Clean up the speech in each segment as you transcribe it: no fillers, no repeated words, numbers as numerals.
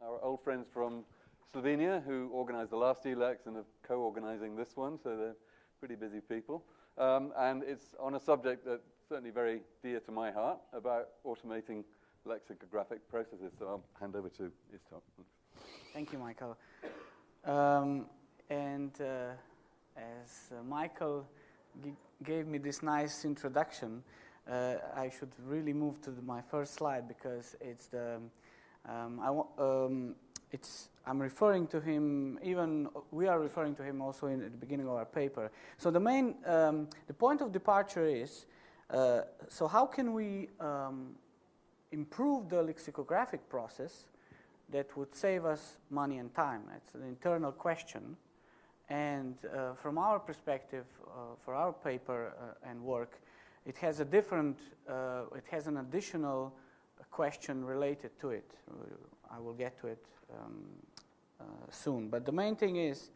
our old friends from Slovenia who organized the last ELEX and are co-organizing this one, so they're pretty busy people. And it's on a subject that's certainly very dear to my heart about automating lexicographic processes. So I'll hand over to Iztok. Thank you, Michael. As Michael gave me this nice introduction, I should really move to my first slide because it's the I'm referring to him. Even we are referring to him also at the beginning of our paper. So the main the point of departure is so how can we improve the lexicographic process that would save us money and time? It's an internal question. And from our perspective, for our paper and work, it has a different, it has an additional question related to it. I will get to it soon. But the main thing is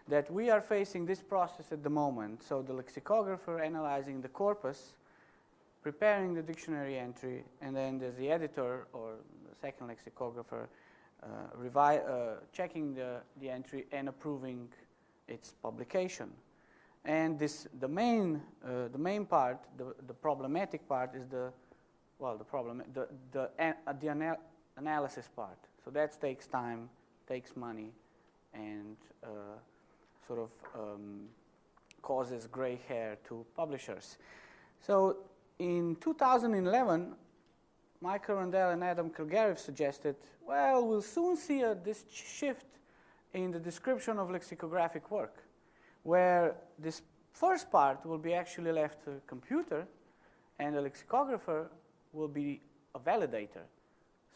that we are facing this process at the moment. So the lexicographer analyzing the corpus, preparing the dictionary entry, and then there's the editor or the second lexicographer checking the entry and approving its publication. And the main part, the problematic part is the analysis part. So that takes time, takes money, and causes gray hair to publishers. So in 2011, Michael Randell and Adam Kilgariff suggested, well, we'll soon see this shift in the description of lexicographic work, where this first part will be actually left to the computer, and the lexicographer will be a validator.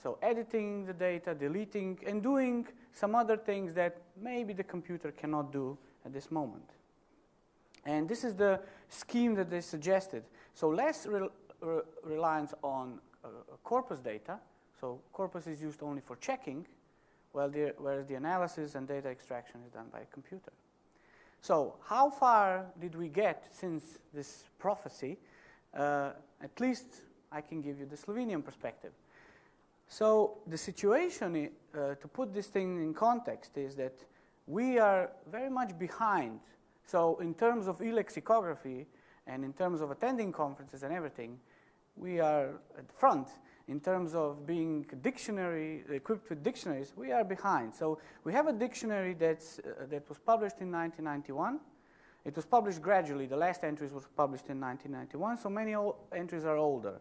So editing the data, deleting, and doing some other things that maybe the computer cannot do at this moment. And this is the scheme that they suggested. So less reliance on corpus data. So corpus is used only for checking, whereas the analysis and data extraction is done by a computer. So how far did we get since this prophecy? At least I can give you the Slovenian perspective. So the situation, to put this thing in context, is that we are very much behind. So in terms of e-lexicography and in terms of attending conferences and everything, we are at the front. In terms of being equipped with dictionaries, we are behind. So we have a dictionary that was published in 1991. It was published gradually. The last entries was published in 1991, so many entries are older,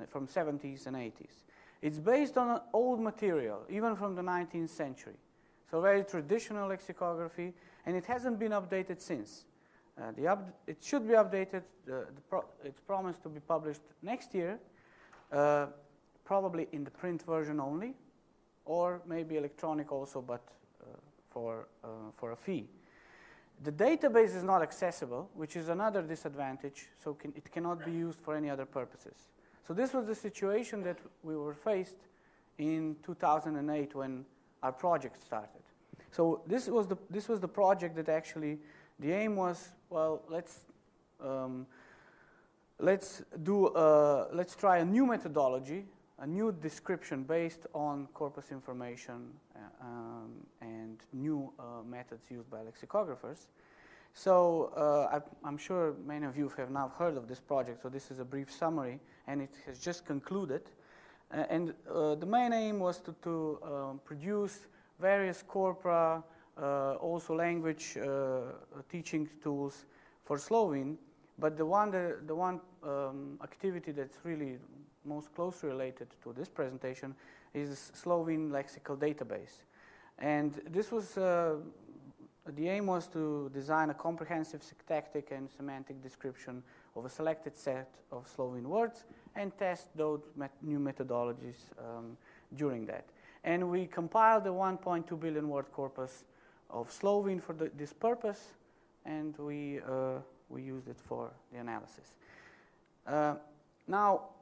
from 70s and 80s. It's based on old material, even from the 19th century. So very traditional lexicography, and it hasn't been updated since. It should be updated. It's promised to be published next year, probably in the print version only, or maybe electronic also, but for a fee. The database is not accessible, which is another disadvantage, so it cannot be used for any other purposes. So this was the situation that we were faced in 2008 when our project started. So this was the project that actually the aim was, well, let's try a new methodology, a new description based on corpus information and new methods used by lexicographers. So I'm sure many of you have now heard of this project, so this is a brief summary, and it has just concluded. And the main aim was to produce various corpora, also language teaching tools for Slovene, but the one activity that's really most closely related to this presentation is Slovene lexical database. And this was, the aim was to design a comprehensive syntactic and semantic description of a selected set of Slovene words and test those new methodologies during that. And we compiled a 1.2 billion word corpus of Slovene for this purpose, and we used it for the analysis. Now,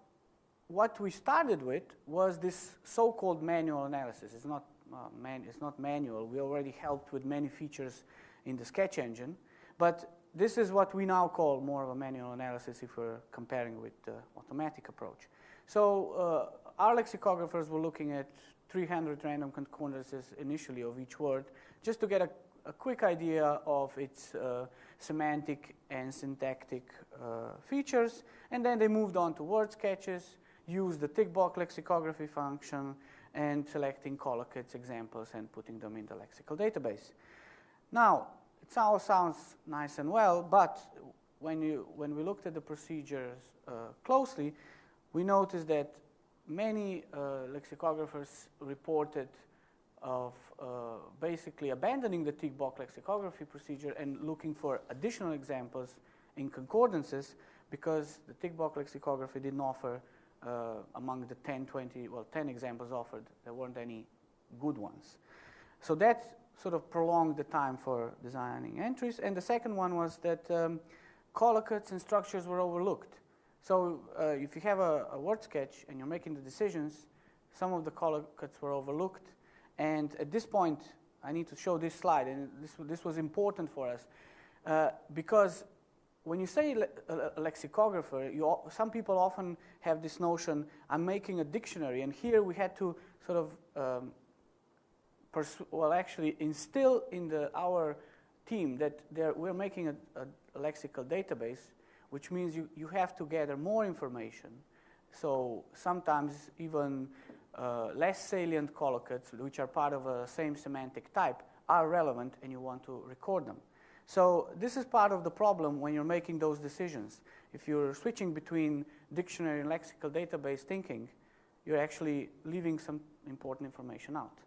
what we started with was this so-called manual analysis. It's not manual. We already helped with many features in the sketch engine, but this is what we now call more of a manual analysis if we're comparing with the automatic approach. So our lexicographers were looking at 300 random concordances initially of each word, just to get a quick idea of its semantic and syntactic features. And then they moved on to word sketches, used the tick box lexicography function, and selecting collocates examples and putting them in the lexical database. Now, it all sounds nice and well, but when we looked at the procedures closely, we noticed that many lexicographers reported of basically abandoning the tick box lexicography procedure and looking for additional examples in concordances, because the tick box lexicography didn't offer among the 10 examples offered, there weren't any good ones. So that sort of prolonged the time for designing entries. And the second one was that collocates and structures were overlooked. So if you have a word sketch and you're making the decisions, some of the collocates were overlooked. And at this point, I need to show this slide, and this was important for us, because when you say a lexicographer, some people often have this notion, I'm making a dictionary, and here we had to sort of actually instill in our team that we're making a lexical database, which means you have to gather more information. So sometimes even less salient collocates, which are part of a same semantic type, are relevant, and you want to record them. So this is part of the problem when you're making those decisions. If you're switching between dictionary and lexical database thinking, you're actually leaving some important information out.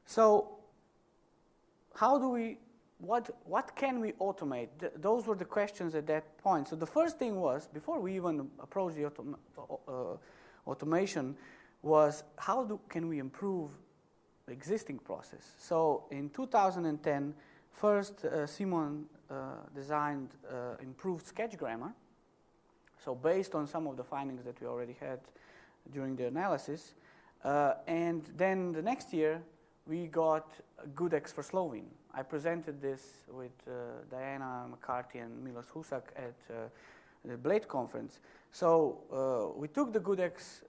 So how do we, what can we automate? Those were the questions at that point. So the first thing was, before we even approach the automation, was how can we improve the existing process? So in 2010, first, Simon designed improved sketch grammar. So based on some of the findings that we already had during the analysis. And then the next year, we got GoodX for Slovene. I presented this with Diana McCarthy and Milos Husak at the Blade conference. So we took the GoodX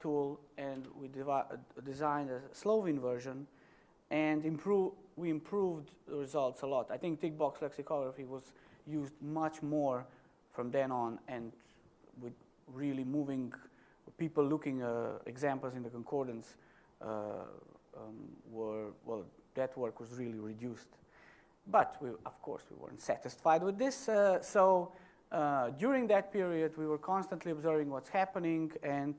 tool and we designed a Slovene version, and we improved the results a lot. I think tick box lexicography was used much more from then on, and with really moving people looking examples in the concordance that work was really reduced. But of course we weren't satisfied with this, so during that period we were constantly observing what's happening and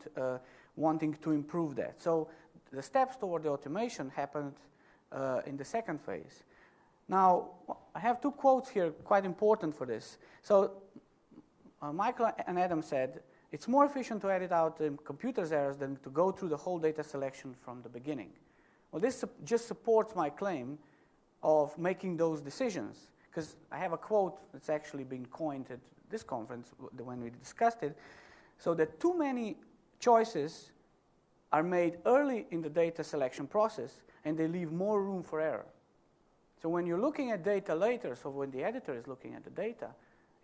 wanting to improve that. So the steps toward the automation happened in the second phase. Now, I have two quotes here quite important for this. So Michael and Adam said, it's more efficient to edit out the computer's errors than to go through the whole data selection from the beginning. Well, this just supports my claim of making those decisions, because I have a quote that's actually been coined at this conference when we discussed it, so that too many choices are made early in the data selection process, and they leave more room for error. So when you're looking at data later, so when the editor is looking at the data,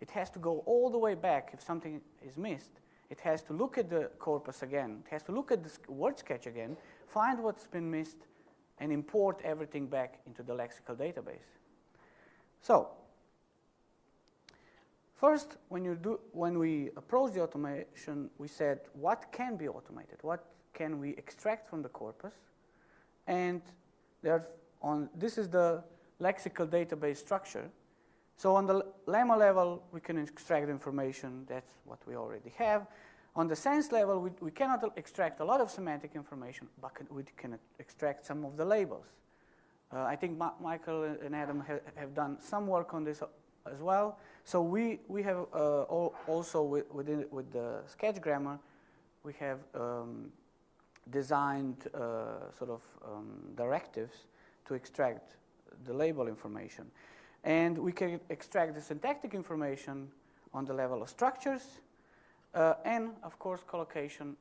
it has to go all the way back if something is missed. It has to look at the corpus again. It has to look at the word sketch again, find what's been missed, and import everything back into the lexical database. So first, when we approached the automation, we said, what can be automated? What can we extract from the corpus? And this is the lexical database structure. So on the lemma level, we can extract information. That's what we already have. On the sense level, we cannot extract a lot of semantic information, but we can extract some of the labels. I think Michael and Adam have done some work on this as well. So we have also with the sketch grammar, we have designed directives to extract the label information. And we can extract the syntactic information on the level of structures, and of course collocation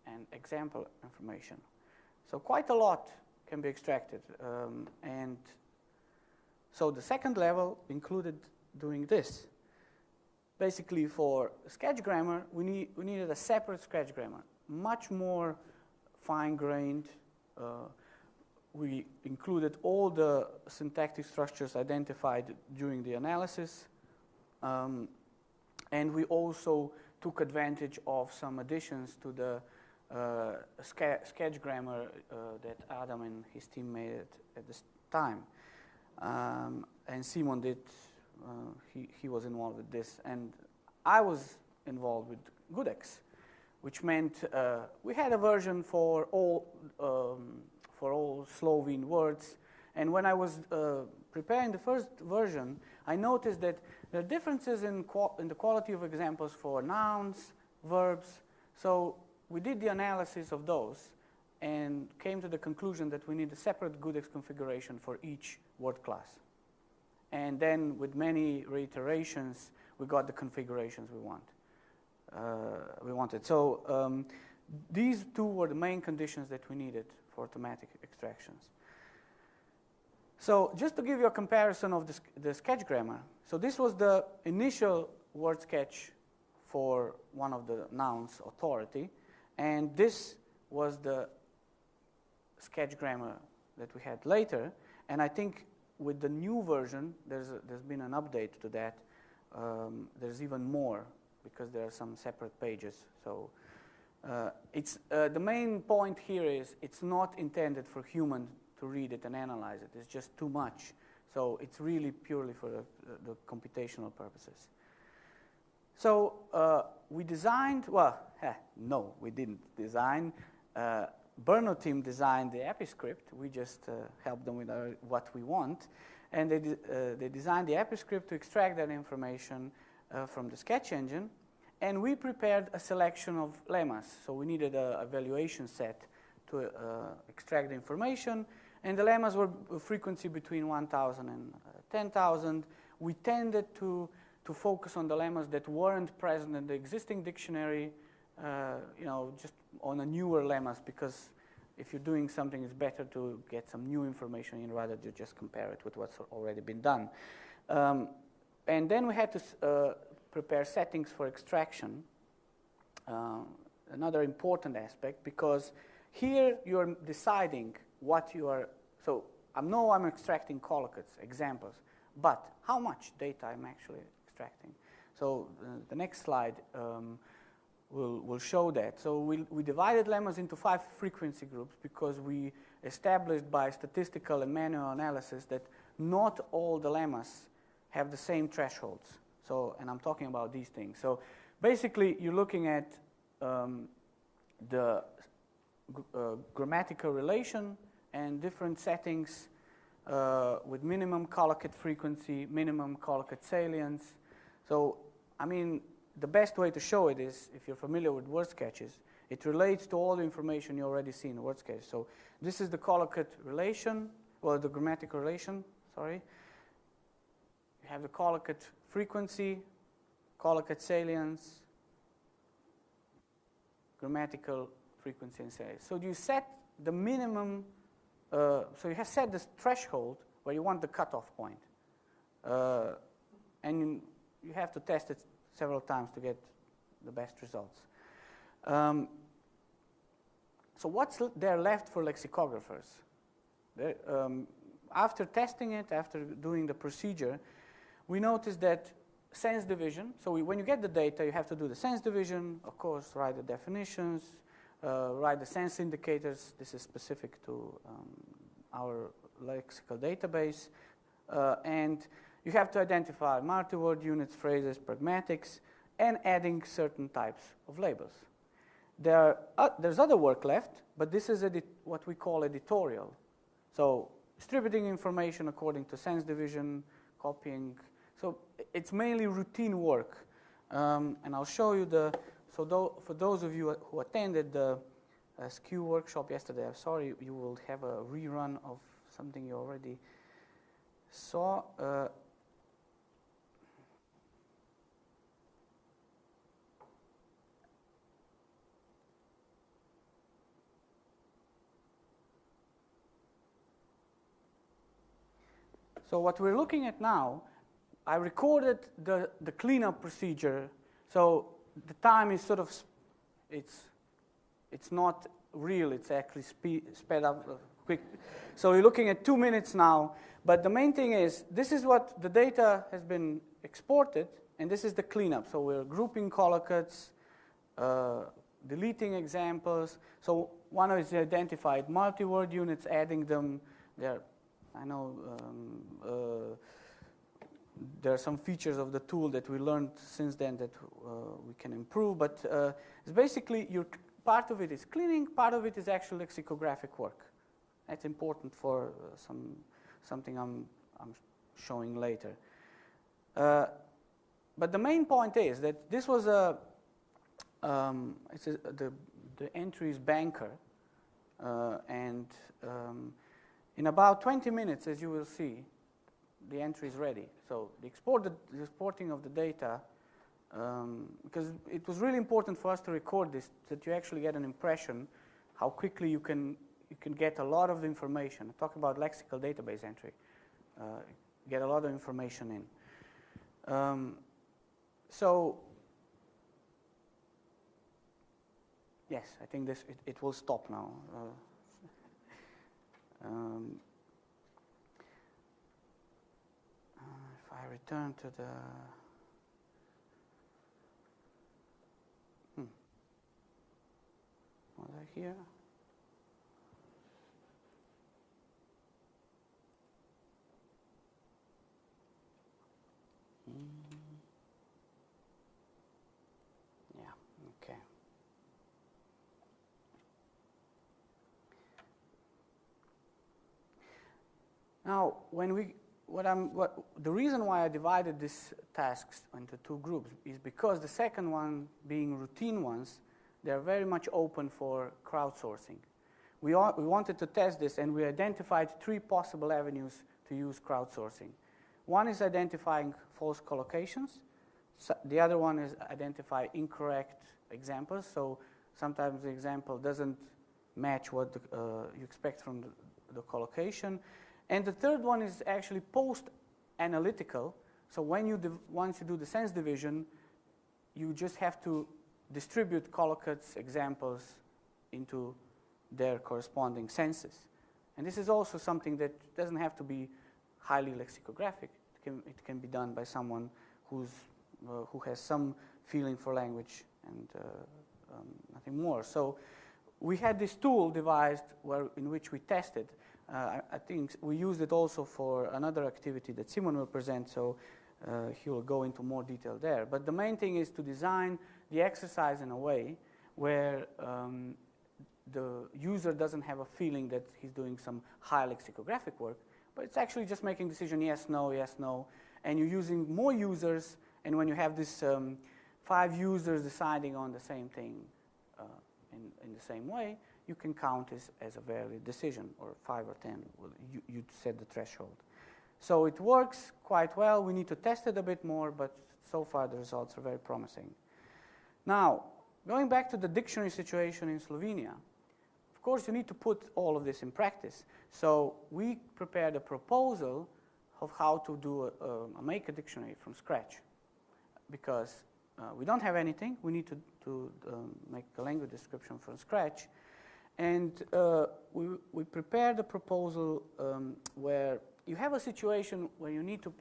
and example information. So quite a lot can be extracted. And so the second level included doing this. Basically for sketch grammar, we needed a separate sketch grammar, much more fine-grained. We included all the syntactic structures identified during the analysis. And we also took advantage of some additions to the sketch grammar that Adam and his team made at this time. And Simon did, he was involved with this. And I was involved with Gudex, which meant we had a version for all Slovene words. And when I was preparing the first version, I noticed that there are differences in the quality of examples for nouns, verbs. So we did the analysis of those and came to the conclusion that we need a separate Gudex configuration for each word class. And then with many reiterations, we got the configurations we wanted. So these two were the main conditions that we needed for automatic extractions. So just to give you a comparison of the sketch grammar, so this was the initial word sketch for one of the nouns, authority, and this was the sketch grammar that we had later. And I think with the new version, there's been an update to that. There's even more because there are some separate pages. So it's the main point here is it's not intended for human to read it and analyze it. It's just too much. So it's really purely for the computational purposes. So we designed, no, we didn't design. Berno team designed the EpiScript. We just helped them with what we want. And they designed the EpiScript to extract that information from the sketch engine. And we prepared a selection of lemmas. So we needed a evaluation set to extract the information. And the lemmas were a frequency between 1,000 and 10,000. We tended to focus on the lemmas that weren't present in the existing dictionary, just on a newer lemmas, because if you're doing something, it's better to get some new information in rather than just compare it with what's already been done. And then we had to prepare settings for extraction, another important aspect, because here you're deciding what you are, so I know I'm extracting collocates, examples, but how much data I'm actually extracting. So the next slide will show that. So we divided lemmas into 5 frequency groups because we established by statistical and manual analysis that not all the lemmas have the same thresholds. So, and I'm talking about these things. So basically, you're looking at the grammatical relation and different settings with minimum collocate frequency, minimum collocate salience. So, I mean, the best way to show it is, if you're familiar with word sketches, it relates to all the information you already see in the word sketch. So this is the collocate relation, or the grammatical relation, sorry. You have the collocate frequency, collocate salience, grammatical frequency and salience. So you set the minimum, so you have set this threshold where you want the cutoff point. And you have to test it several times to get the best results. So what's there left for lexicographers? After testing it, after doing the procedure, we noticed that sense division, so when you get the data, you have to do the sense division, of course, write the definitions, write the sense indicators. This is specific to our lexical database. And you have to identify multi-word units, phrases, pragmatics, and adding certain types of labels. There's other work left, but this is what we call editorial. So distributing information according to sense division, copying. So it's mainly routine work. And I'll show you for those of you who attended the SKU workshop yesterday, I'm sorry, you will have a rerun of something you already saw. So what we're looking at now, I recorded the cleanup procedure. So the time is sort of, it's not real. It's actually sped up quick. So we're looking at 2 minutes now. But the main thing is, this is what the data has been exported, and this is the cleanup. So we're grouping collocates, deleting examples. So one is identified multi-word units, adding them. There, I know there are some features of the tool that we learned since then that we can improve. But it's basically, part of it is cleaning, part of it is actual lexicographic work. That's important for something I'm showing later. But the main point is that this was the entry is banker, and in about 20 minutes, as you will see, the entry is ready. So the exporting of the data, because it was really important for us to record this, that you actually get an impression how quickly you can get a lot of information. I talk about lexical database entry. Get a lot of information in. So yes, I think it will stop now. If I return to the was I here? Yeah, okay. Now, the reason why I divided these tasks into 2 groups is because the second one, being routine ones, they're very much open for crowdsourcing. We wanted to test this, and we identified 3 possible avenues to use crowdsourcing. One is identifying false collocations. So the other one is identify incorrect examples. So sometimes the example doesn't match what you expect from the collocation. And the third one is actually post-analytical. So once you do the sense division, you just have to distribute collocates, examples, into their corresponding senses. And this is also something that doesn't have to be highly lexicographic. It can be done by someone who has some feeling for language and nothing more. So we had this tool devised in which we tested. I think we used it also for another activity that Simon will present, so he will go into more detail there. But the main thing is to design the exercise in a way where the user doesn't have a feeling that he's doing some high lexicographic work, but it's actually just making decision yes, no, and you're using more users, and when you have this 5 users deciding on the same thing in the same way, you can count as a valid decision, or 5 or 10. Well, you set the threshold. So it works quite well. We need to test it a bit more, but so far the results are very promising. Now, going back to the dictionary situation in Slovenia, of course you need to put all of this in practice. So we prepared a proposal of how to make a dictionary from scratch, because we don't have anything. We need to make a language description from scratch. And we prepared a proposal where you have a situation where you need to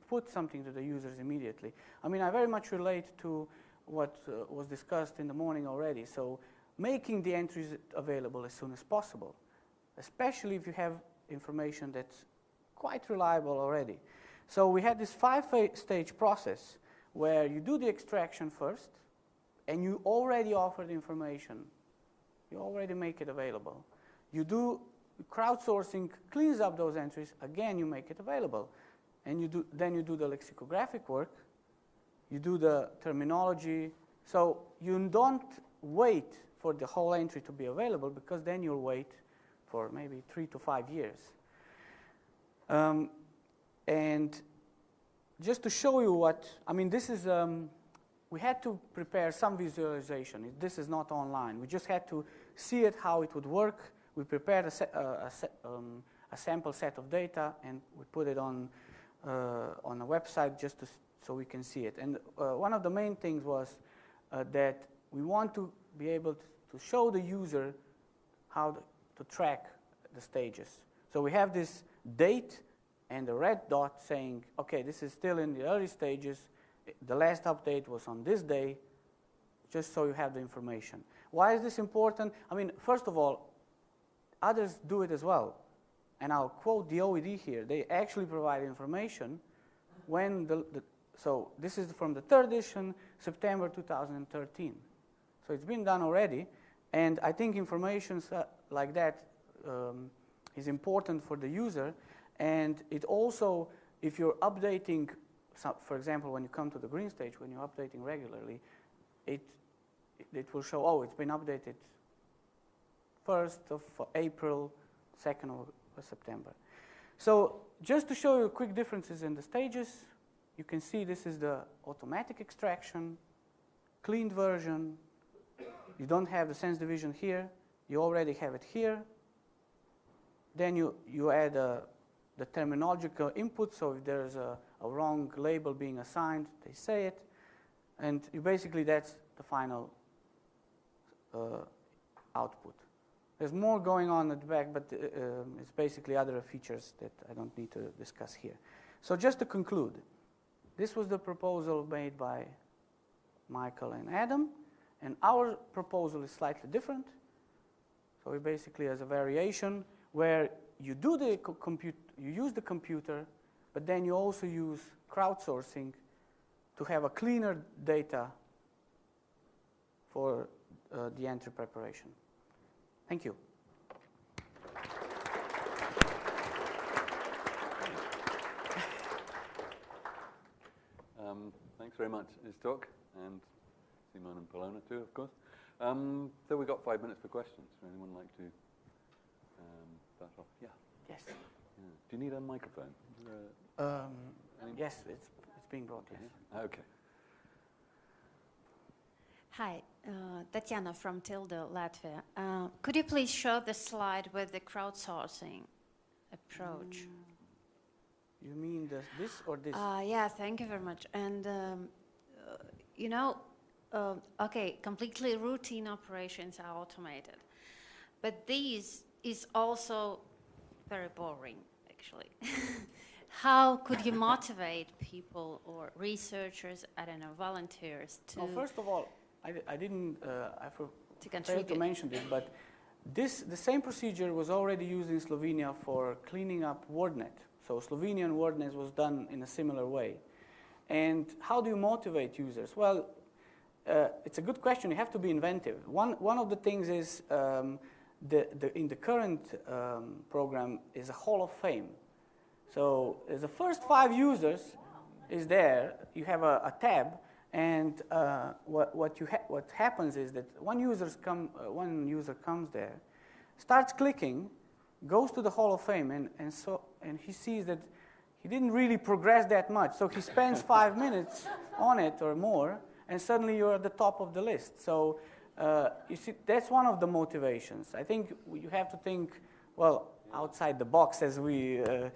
put something to the users immediately. I mean, I very much relate to what was discussed in the morning already. So making the entries available as soon as possible, especially if you have information that's quite reliable already. So we had this 5-stage process where you do the extraction first, and you already offer the information. You already make it available. You do crowdsourcing, cleans up those entries. Again, you make it available. And then you do the lexicographic work. You do the terminology. So you don't wait for the whole entry to be available, because then you'll wait for maybe 3 to 5 years. And just to show you this is, we had to prepare some visualization. This is not online. We just had to see it, how it would work. We prepared a sample set of data, and we put it on a website just so we can see it. And one of the main things was that we want to be able show the user how to track the stages. So we have this date and the red dot saying, okay, this is still in the early stages. The last update was on this day, just so you have the information. Why is this important? I mean, first of all, others do it as well. And I'll quote the OED here. They actually provide information when so this is from the 3rd edition, September 2013. So it's been done already. And I think information like that is important for the user. And it also, if you're updating, for example, when you come to the green stage, when you're updating regularly, it will show, oh, it's been updated 1st of April, 2nd of September. So just to show you quick differences in the stages, you can see this is the automatic extraction, cleaned version. You don't have the sense division here. You already have it here. Then you add the terminological input, so if there's a wrong label being assigned, they say it. And basically that's the final output. There's more going on at the back, but it's basically other features that I don't need to discuss here. So just to conclude, this was the proposal made by Michael and Adam, and our proposal is slightly different. So we basically has a variation where you do you use the computer, but then you also use crowdsourcing to have a cleaner data for the entry preparation. Thank you. Thanks very much, Iztok, and Simon and Polona too, of course. So we've got 5 minutes for questions. Would anyone like to start off? Yeah. Yes. Yeah. Do you need a microphone? Yes, it's being brought, yes. Okay. Hi, Tatiana from Tilde, Latvia. Could you please show the slide with the crowdsourcing approach? You mean this or this? Yeah, thank you very much. And, okay, completely routine operations are automated. But these is also very boring, actually. How could you motivate people or researchers, I don't know, volunteers to... Well, first of all, I didn't, I failed to mention this, but the same procedure was already used in Slovenia for cleaning up WordNet. So Slovenian WordNet was done in a similar way. And how do you motivate users? Well, it's a good question. You have to be inventive. One of the things is in the current program is a Hall of Fame. So the first 5 users is there. You have a tab. And what happens is that one user comes there, starts clicking, goes to the Hall of Fame, and he sees that he didn't really progress that much. So he spends 5 minutes on it or more, and suddenly you're at the top of the list. So you see, that's one of the motivations. I think you have to think, well, outside the box, as the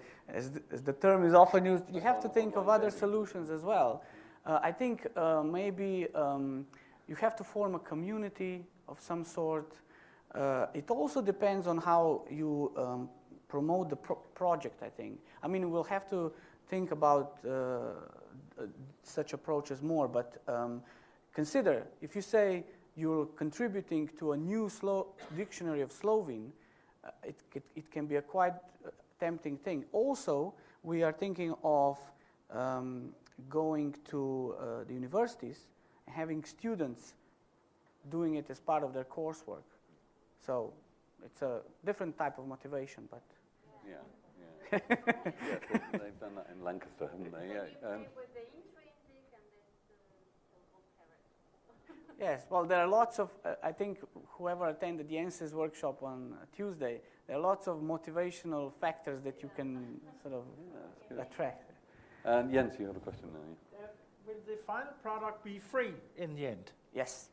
term is often used. You have to think of other solutions as well. I think maybe you have to form a community of some sort. It also depends on how you promote the project, I think. I mean, we'll have to think about such approaches more, but consider, if you say you're contributing to a new dictionary of Slovene, it can be a quite tempting thing. Also, we are thinking of going to the universities and having students doing it as part of their coursework. So it's a different type of motivation, but... Yeah. Yes, they've done that in Lancaster, haven't they? Yeah. With the intrinsic and then Yes, well, there are lots of, I think whoever attended Jens's workshop on Tuesday, there are lots of motivational factors that you can sort of attract. And Jens, you have a question now. Yeah? Will the final product be free in the end? Yes.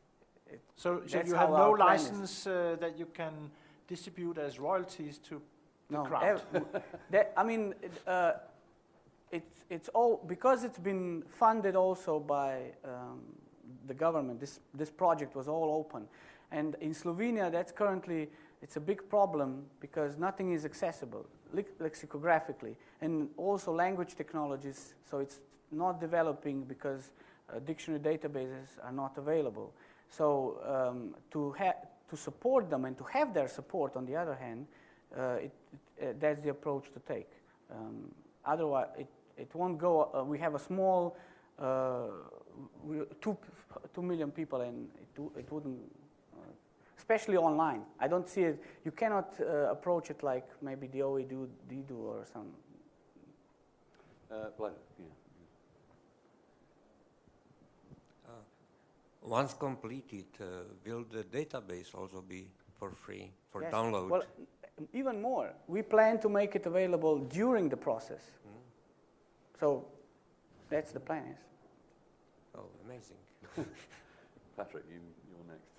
So you have no license that you can distribute as royalties to the crowd? I mean, it's all, because it's been funded also by the government, this project was all open. And in Slovenia, that's currently, it's a big problem because nothing is accessible lexicographically. And also language technologies, so it's not developing because dictionary databases are not available. So to support them and to have their support, on the other hand, that's the approach to take. Otherwise, it won't go. We have a small 2 million people, and it wouldn't, especially online. I don't see it. You cannot approach it like maybe the OED do or some. Once completed, will the database also be for free for Yes. download? Well, even more. We plan to make it available during the process. So that's the plan. Yes. Oh, amazing. Patrick, you're next.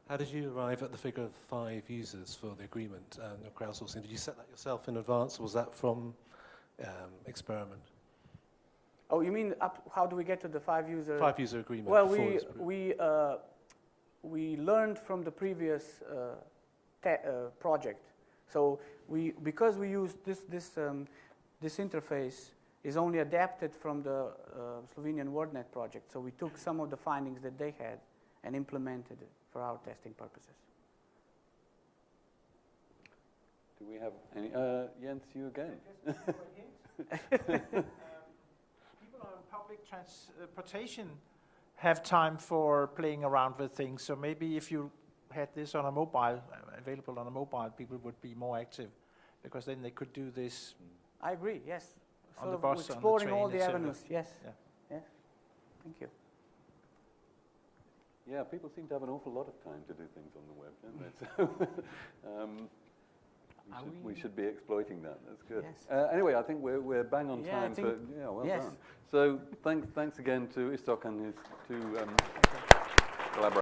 How did you arrive at the figure of 5 users for the agreement and the crowdsourcing? Did you set that yourself in advance, or was that from experiment? Oh, you mean how do we get to the 5-user? 5-user agreement. Well, we learned from the previous project. So because we used this interface is only adapted from the Slovenian WordNet project. So we took some of the findings that they had and implemented it for our testing purposes. Do we have any? Jens, you again. People on public transportation have time for playing around with things. So maybe if you had this on a mobile, available on a mobile, people would be more active, because then they could do this. I agree. Yes. On the bus, exploring on the train, all the etc. avenues. Yes. Yeah. Yes. Thank you. Yeah, people seem to have an awful lot of time to do things on the web, don't they? So we should be exploiting that. That's good. Yes. Anyway, I think we're bang on time. Well yes. done. So thanks again to Iztok and his two collaborators.